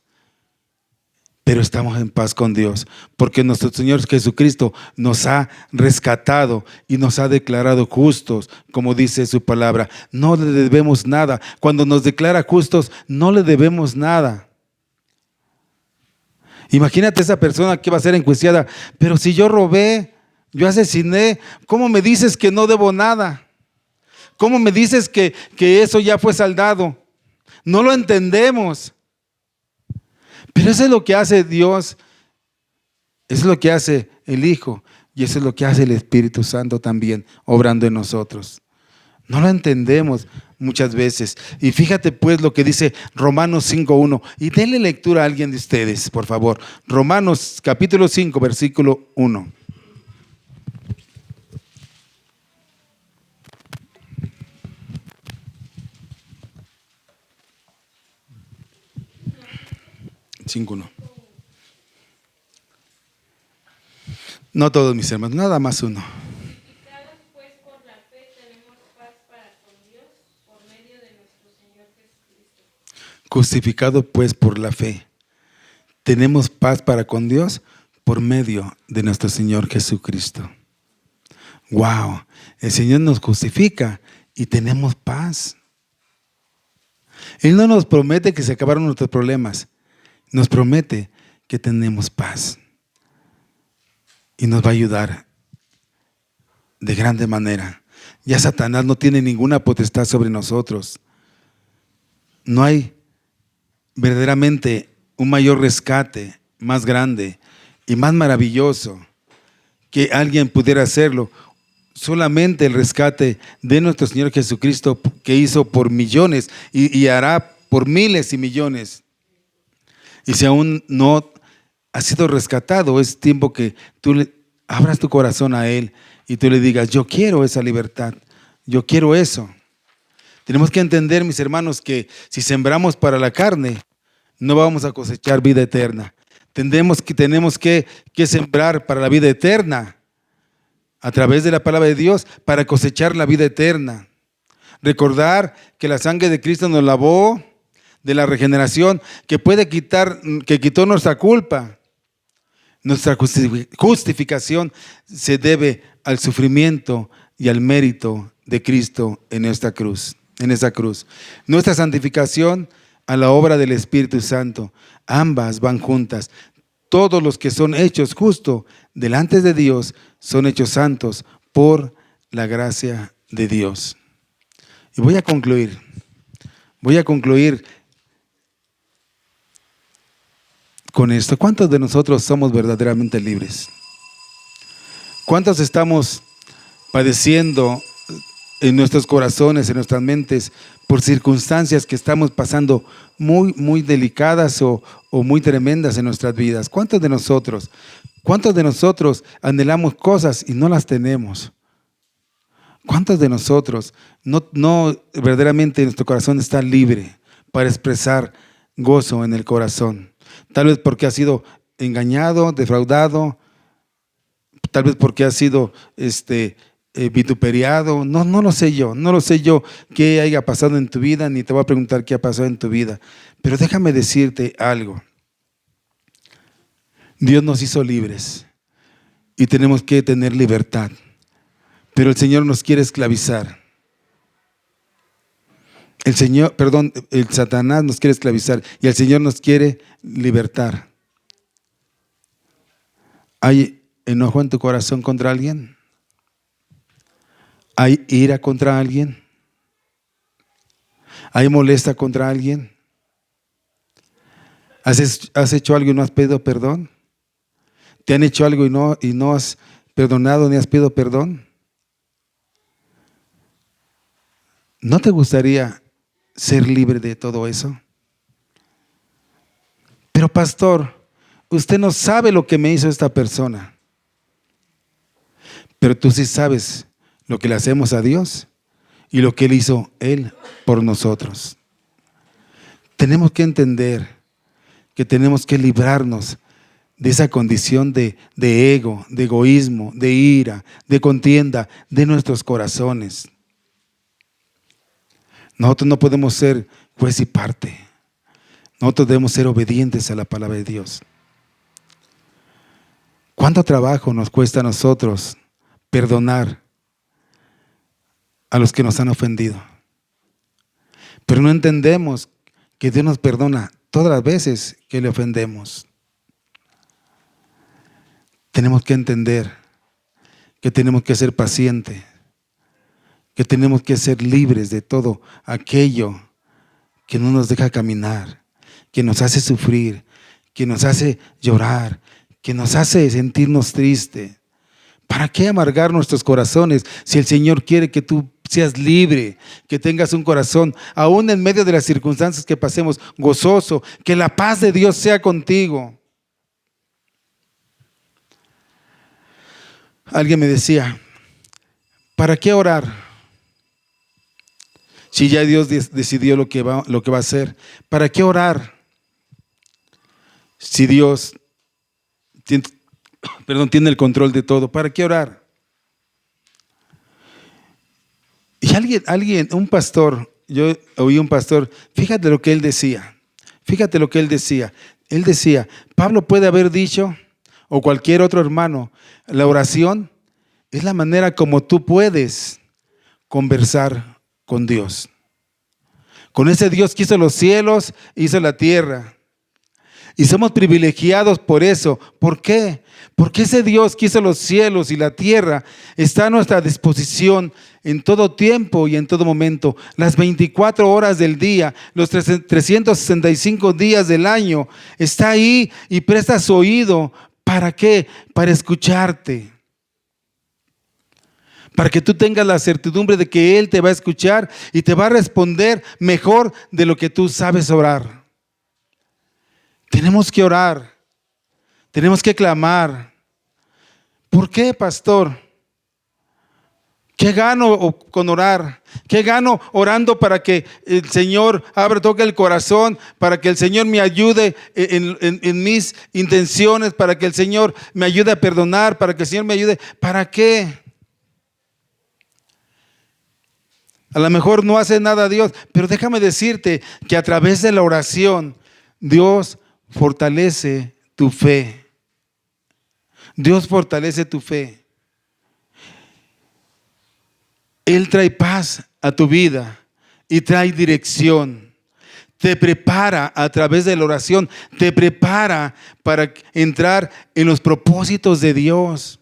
Pero estamos en paz con Dios, porque nuestro Señor Jesucristo nos ha rescatado y nos ha declarado justos, como dice su palabra. No le debemos nada. Cuando nos declara justos, no le debemos nada. Imagínate esa persona que va a ser enjuiciada: pero si yo robé, yo asesiné, ¿cómo me dices que no debo nada? ¿Cómo me dices que eso ya fue saldado? No lo entendemos. Pero eso es lo que hace Dios, eso es lo que hace el Hijo y eso es lo que hace el Espíritu Santo también, obrando en nosotros. No lo entendemos muchas veces. Y fíjate pues lo que dice Romanos 5:1. Y denle lectura a alguien de ustedes, por favor. Romanos capítulo 5, versículo 1. No todos, mis hermanos, nada más uno. Justificados pues por la fe tenemos paz para con Dios por medio Justificado pues por la fe, tenemos paz para con Dios por medio de nuestro Señor Jesucristo. Wow, el Señor nos justifica y tenemos paz. Él no nos promete que se acabaron nuestros problemas, nos promete que tenemos paz y nos va a ayudar de grande manera. Ya Satanás no tiene ninguna potestad sobre nosotros. No hay verdaderamente un mayor rescate, más grande y más maravilloso que alguien pudiera hacerlo. Solamente el rescate de nuestro Señor Jesucristo, que hizo por millones y hará por miles y millones. Y si aún no has sido rescatado, es tiempo que tú le abras tu corazón a Él y tú le digas: yo quiero esa libertad, yo quiero eso. Tenemos que entender, mis hermanos, que si sembramos para la carne, no vamos a cosechar vida eterna. Tenemos que sembrar para la vida eterna a través de la palabra de Dios, para cosechar la vida eterna. Recordar que la sangre de Cristo nos lavó de la regeneración, que quitó nuestra culpa. Nuestra justificación se debe al sufrimiento y al mérito de Cristo en esta cruz. Nuestra santificación a la obra del Espíritu Santo. Ambas van juntas. Todos los que son hechos justos delante de Dios son hechos santos por la gracia de Dios. Y voy a concluir con esto. ¿Cuántos de nosotros somos verdaderamente libres? ¿Cuántos estamos padeciendo en nuestros corazones, en nuestras mentes, por circunstancias que estamos pasando muy, muy delicadas o muy tremendas en nuestras vidas? ¿Cuántos de nosotros anhelamos cosas y no las tenemos? ¿Cuántos de nosotros no verdaderamente nuestro corazón está libre para expresar gozo en el corazón? Tal vez porque ha sido engañado, defraudado, tal vez porque ha sido vituperiado. No lo sé yo qué haya pasado en tu vida, ni te voy a preguntar qué ha pasado en tu vida. Pero déjame decirte algo. Dios nos hizo libres y tenemos que tener libertad. Pero el Señor nos quiere esclavizar. El Satanás nos quiere esclavizar y el Señor nos quiere libertar. ¿Hay enojo en tu corazón contra alguien? ¿Hay ira contra alguien? ¿Hay molestia contra alguien? ¿Has hecho algo y no has pedido perdón? ¿Te han hecho algo y no has perdonado ni has pedido perdón? ¿No te gustaría ser libre de todo eso? Pero pastor, usted no sabe lo que me hizo esta persona. Pero tú sí sabes lo que le hacemos a Dios y lo que Él hizo por nosotros. Tenemos que entender que tenemos que librarnos de esa condición de ego, de egoísmo, de ira, de contienda de nuestros corazones. Nosotros no podemos ser juez y parte. Nosotros debemos ser obedientes a la palabra de Dios. ¿Cuánto trabajo nos cuesta a nosotros perdonar a los que nos han ofendido? Pero no entendemos que Dios nos perdona todas las veces que le ofendemos. Tenemos que entender que tenemos que ser pacientes, que tenemos que ser libres de todo aquello que no nos deja caminar, que nos hace sufrir, que nos hace llorar, que nos hace sentirnos tristes. ¿Para qué amargar nuestros corazones si el Señor quiere que tú seas libre, que tengas un corazón, aún en medio de las circunstancias que pasemos, gozoso, que la paz de Dios sea contigo? Alguien me decía: ¿para qué orar? Si ya Dios decidió lo que va a hacer, ¿para qué orar? Si Dios tiene el control de todo, ¿para qué orar? Y un pastor, yo oí un pastor, fíjate lo que él decía. Fíjate lo que él decía. Él decía, Pablo puede haber dicho, o cualquier otro hermano, la oración es la manera como tú puedes conversar con Dios. Con ese Dios que hizo los cielos, hizo la tierra. Y somos privilegiados por eso. ¿Por qué? Porque ese Dios que hizo los cielos y la tierra está a nuestra disposición en todo tiempo y en todo momento. Las 24 horas del día, los 365 días del año, está ahí y presta su oído. ¿Para qué? Para escucharte. Para que tú tengas la certidumbre de que Él te va a escuchar y te va a responder mejor de lo que tú sabes orar. Tenemos que orar, tenemos que clamar. ¿Por qué, pastor? ¿Qué gano con orar? ¿Qué gano orando para que el Señor toque el corazón, para que el Señor me ayude en mis intenciones, para que el Señor me ayude a perdonar, para que el Señor me ayude? ¿Para qué? A lo mejor no hace nada Dios, pero déjame decirte que a través de la oración, Dios fortalece tu fe. Dios fortalece tu fe. Él trae paz a tu vida y trae dirección. Te prepara a través de la oración, te prepara para entrar en los propósitos de Dios.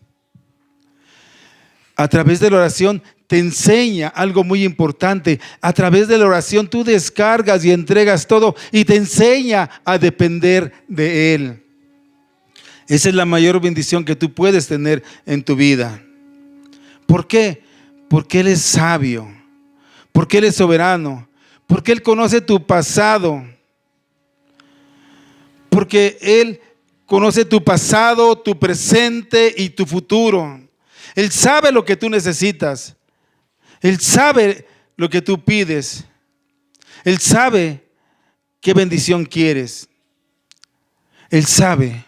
A través de la oración te enseña algo muy importante. A través de la oración tú descargas y entregas todo y te enseña a depender de Él. Esa es la mayor bendición que tú puedes tener en tu vida. ¿Por qué? Porque Él es sabio, porque Él es soberano, porque Él conoce tu pasado, porque Él conoce tu pasado, tu presente y tu futuro. Él sabe lo que tú necesitas. Él sabe lo que tú pides. Él sabe qué bendición quieres. Él sabe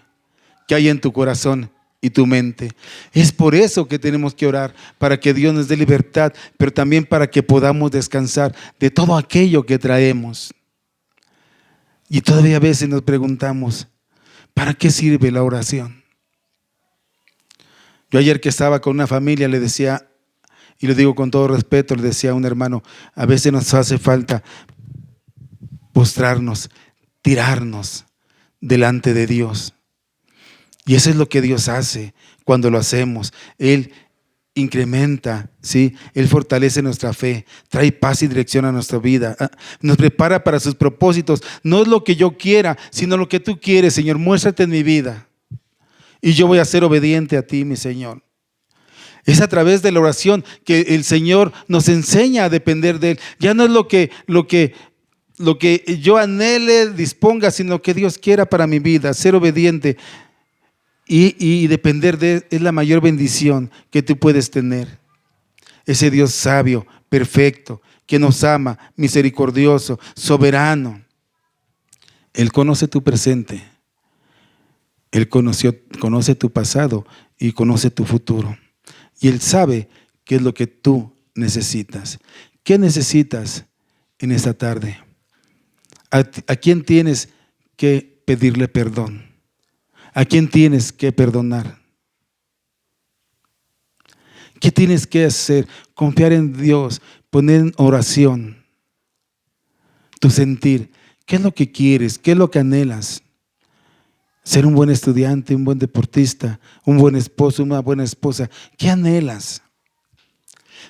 qué hay en tu corazón y tu mente. Es por eso que tenemos que orar, para que Dios nos dé libertad, pero también para que podamos descansar de todo aquello que traemos. Y todavía a veces nos preguntamos, ¿para qué sirve la oración? Yo ayer que estaba con una familia le decía, y lo digo con todo respeto, le decía a un hermano, a veces nos hace falta postrarnos, tirarnos delante de Dios. Y eso es lo que Dios hace cuando lo hacemos. Él incrementa, ¿sí? Él fortalece nuestra fe, trae paz y dirección a nuestra vida, nos prepara para sus propósitos. No es lo que yo quiera, sino lo que tú quieres, Señor. Muéstrate en mi vida y yo voy a ser obediente a ti, mi Señor. Es a través de la oración que el Señor nos enseña a depender de Él. Ya no es lo que yo anhele, disponga, sino que Dios quiera para mi vida, ser obediente y depender de Él es la mayor bendición que tú puedes tener. Ese Dios sabio, perfecto, que nos ama, misericordioso, soberano. Él conoce tu presente, Él conoce tu pasado y conoce tu futuro. Y Él sabe qué es lo que tú necesitas. ¿Qué necesitas en esta tarde? ¿A quién tienes que pedirle perdón? ¿A quién tienes que perdonar? ¿Qué tienes que hacer? Confiar en Dios, poner en oración tu sentir. ¿Qué es lo que quieres? ¿Qué es lo que anhelas? Ser un buen estudiante, un buen deportista, un buen esposo, una buena esposa. ¿Qué anhelas?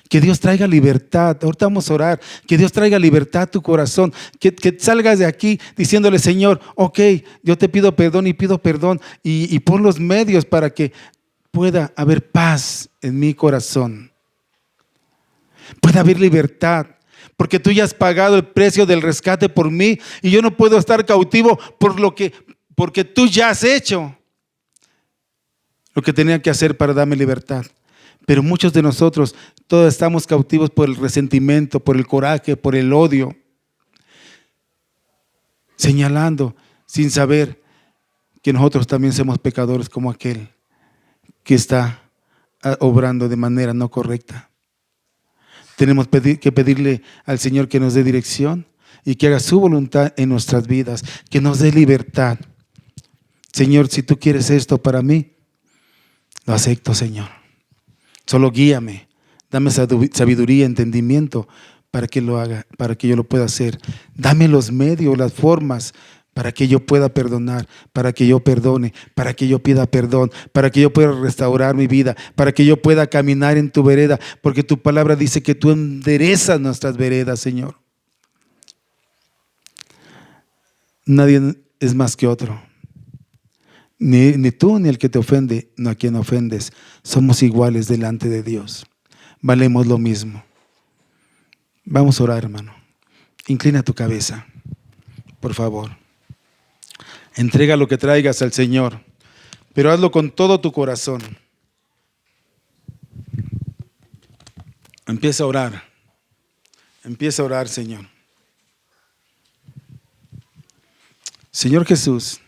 Que Dios traiga libertad. Ahorita vamos a orar. Que Dios traiga libertad a tu corazón. Que salgas de aquí diciéndole, Señor, ok, yo te pido perdón y pido perdón. Y pon los medios para que pueda haber paz en mi corazón. Pueda haber libertad. Porque tú ya has pagado el precio del rescate por mí. Y yo no puedo estar cautivo porque tú ya has hecho lo que tenía que hacer para darme libertad. Pero muchos de nosotros todos estamos cautivos por el resentimiento, por el coraje, por el odio, señalando sin saber que nosotros también somos pecadores como aquel que está obrando de manera no correcta. Tenemos que pedirle al Señor que nos dé dirección, y que haga su voluntad en nuestras vidas, que nos dé libertad. Señor, si tú quieres esto para mí, lo acepto, Señor. Solo guíame, dame sabiduría, entendimiento para que lo haga, para que yo lo pueda hacer. Dame los medios, las formas para que yo pueda perdonar, para que yo perdone, para que yo pida perdón, para que yo pueda restaurar mi vida, para que yo pueda caminar en tu vereda, porque tu palabra dice que tú enderezas nuestras veredas, Señor. Nadie es más que otro. Ni tú ni el que te ofende, no a quien ofendes. Somos iguales delante de Dios. Valemos lo mismo. Vamos a orar, hermano. Inclina tu cabeza, por favor. Entrega lo que traigas al Señor, pero hazlo con todo tu corazón. Empieza a orar. Empieza a orar, Señor. Señor Jesús,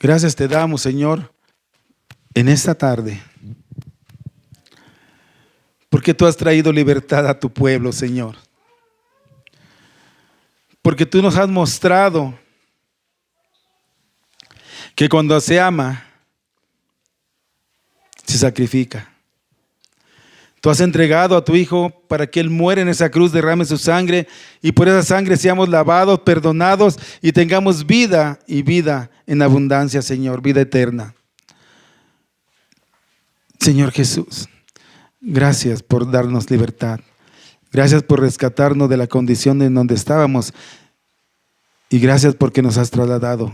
gracias te damos, Señor, en esta tarde, porque tú has traído libertad a tu pueblo, Señor. Porque tú nos has mostrado que cuando se ama, se sacrifica. Tú has entregado a tu Hijo para que Él muera en esa cruz, derrame su sangre y por esa sangre seamos lavados, perdonados y tengamos vida y vida en abundancia, Señor, vida eterna. Señor Jesús, gracias por darnos libertad. Gracias por rescatarnos de la condición en donde estábamos y gracias porque nos has trasladado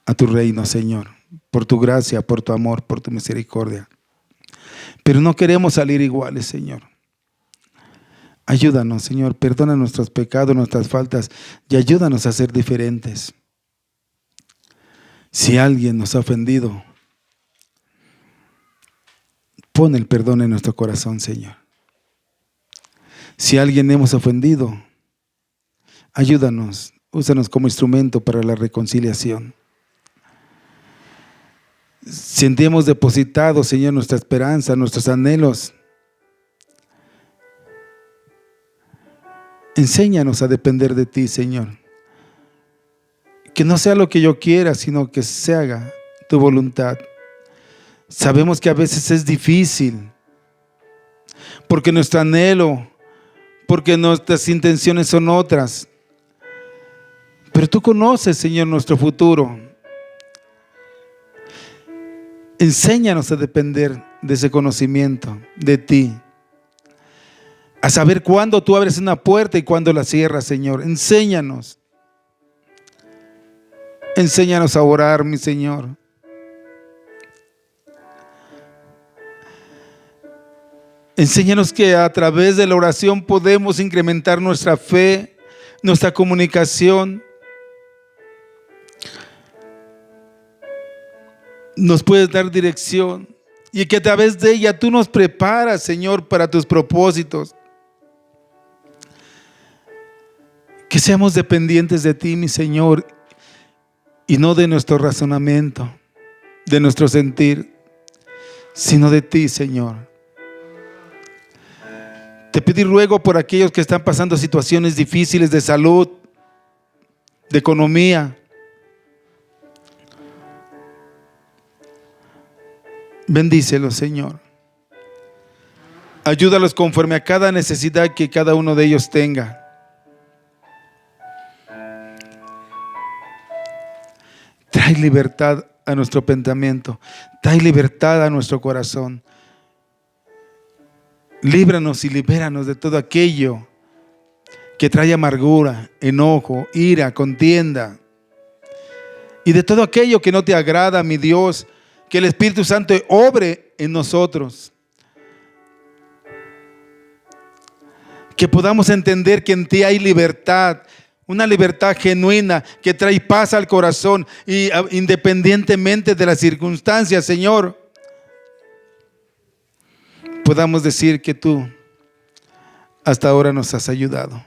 a tu reino, Señor, por tu gracia, por tu amor, por tu misericordia. Pero no queremos salir iguales, Señor. Ayúdanos, Señor, perdona nuestros pecados, nuestras faltas y ayúdanos a ser diferentes. Si alguien nos ha ofendido, pon el perdón en nuestro corazón, Señor. Si alguien hemos ofendido, ayúdanos, úsanos como instrumento para la reconciliación. Si hemos depositado, Señor, nuestra esperanza, nuestros anhelos, enséñanos a depender de ti, Señor. Que no sea lo que yo quiera, sino que se haga tu voluntad. Sabemos que a veces es difícil, porque nuestro anhelo, porque nuestras intenciones son otras. Pero tú conoces, Señor, nuestro futuro. Enséñanos a depender de ese conocimiento, de ti. A saber cuándo tú abres una puerta y cuándo la cierras, Señor. Enséñanos. Enséñanos a orar, mi Señor. Enséñanos que a través de la oración podemos incrementar nuestra fe, nuestra comunicación. Nos puedes dar dirección y que a través de ella tú nos preparas, Señor, para tus propósitos. Que seamos dependientes de ti, mi Señor, y no de nuestro razonamiento, de nuestro sentir, sino de ti, Señor. Te pido y ruego por aquellos que están pasando situaciones difíciles de salud, de economía. Bendícelos, Señor. Ayúdalos conforme a cada necesidad que cada uno de ellos tenga. Trae libertad a nuestro pensamiento. Trae libertad a nuestro corazón. Líbranos y libéranos de todo aquello que trae amargura, enojo, ira, contienda. Y de todo aquello que no te agrada, mi Dios. Que el Espíritu Santo obre en nosotros. Que podamos entender que en ti hay libertad. Una libertad genuina que trae paz al corazón. Y independientemente de las circunstancias, Señor, podamos decir que tú hasta ahora nos has ayudado.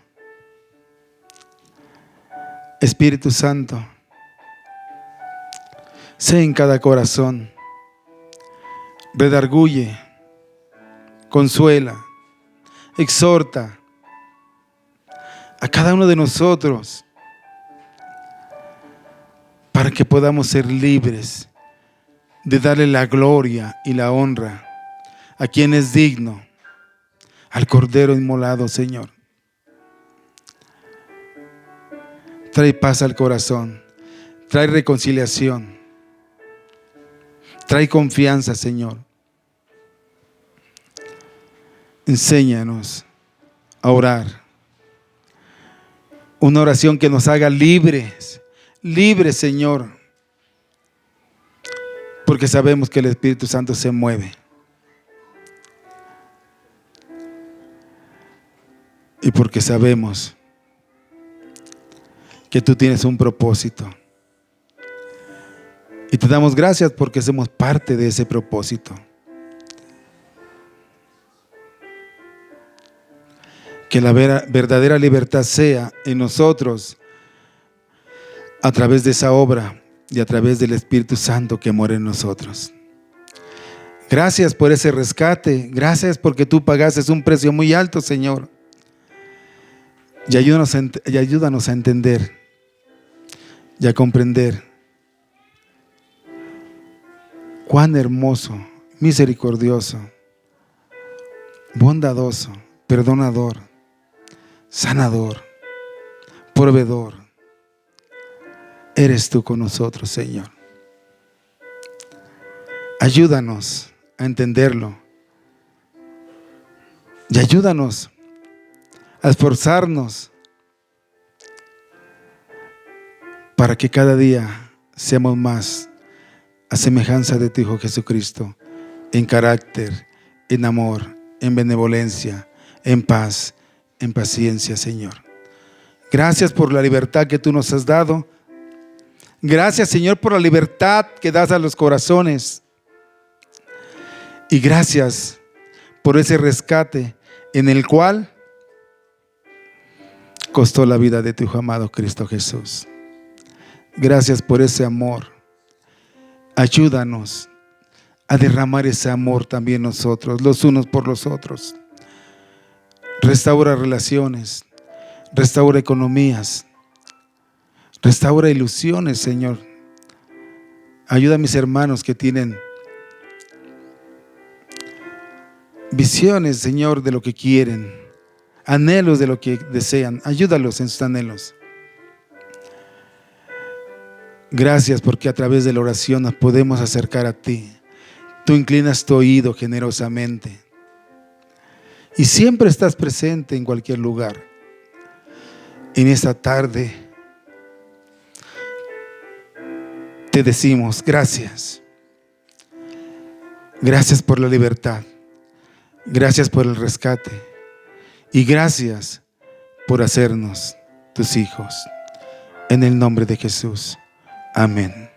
Espíritu Santo, sé en cada corazón. Redarguye, consuela, exhorta, a cada uno de nosotros, para que podamos ser libres de darle la gloria y la honra a quien es digno, al Cordero inmolado, Señor. Trae paz al corazón, trae reconciliación, trae confianza, Señor. Enséñanos a orar. Una oración que nos haga libres, libres, Señor. Porque sabemos que el Espíritu Santo se mueve. Y porque sabemos que tú tienes un propósito. Y te damos gracias porque somos parte de ese propósito. Que la verdadera libertad sea en nosotros a través de esa obra y a través del Espíritu Santo que mora en nosotros. Gracias por ese rescate. Gracias porque tú pagaste un precio muy alto, Señor. Y ayúdanos a entender y a comprender cuán hermoso, misericordioso, bondadoso, perdonador, sanador, proveedor eres tú con nosotros, Señor. Ayúdanos a entenderlo y ayúdanos a esforzarnos para que cada día seamos más a semejanza de tu Hijo Jesucristo, en carácter, en amor, en benevolencia, en paz, en paciencia, Señor. Gracias por la libertad que tú nos has dado. Gracias, Señor, por la libertad que das a los corazones. Y gracias por ese rescate en el cual costó la vida de tu Hijo amado Cristo Jesús. Gracias por ese amor. Ayúdanos a derramar ese amor también nosotros, los unos por los otros. Restaura relaciones, restaura economías, restaura ilusiones, Señor. Ayuda a mis hermanos que tienen visiones, Señor, de lo que quieren, anhelos de lo que desean. Ayúdalos en sus anhelos. Gracias porque a través de la oración nos podemos acercar a ti. Tú inclinas tu oído generosamente y siempre estás presente en cualquier lugar. En esta tarde te decimos gracias. Gracias por la libertad. Gracias por el rescate. Y gracias por hacernos tus hijos. En el nombre de Jesús. Amén.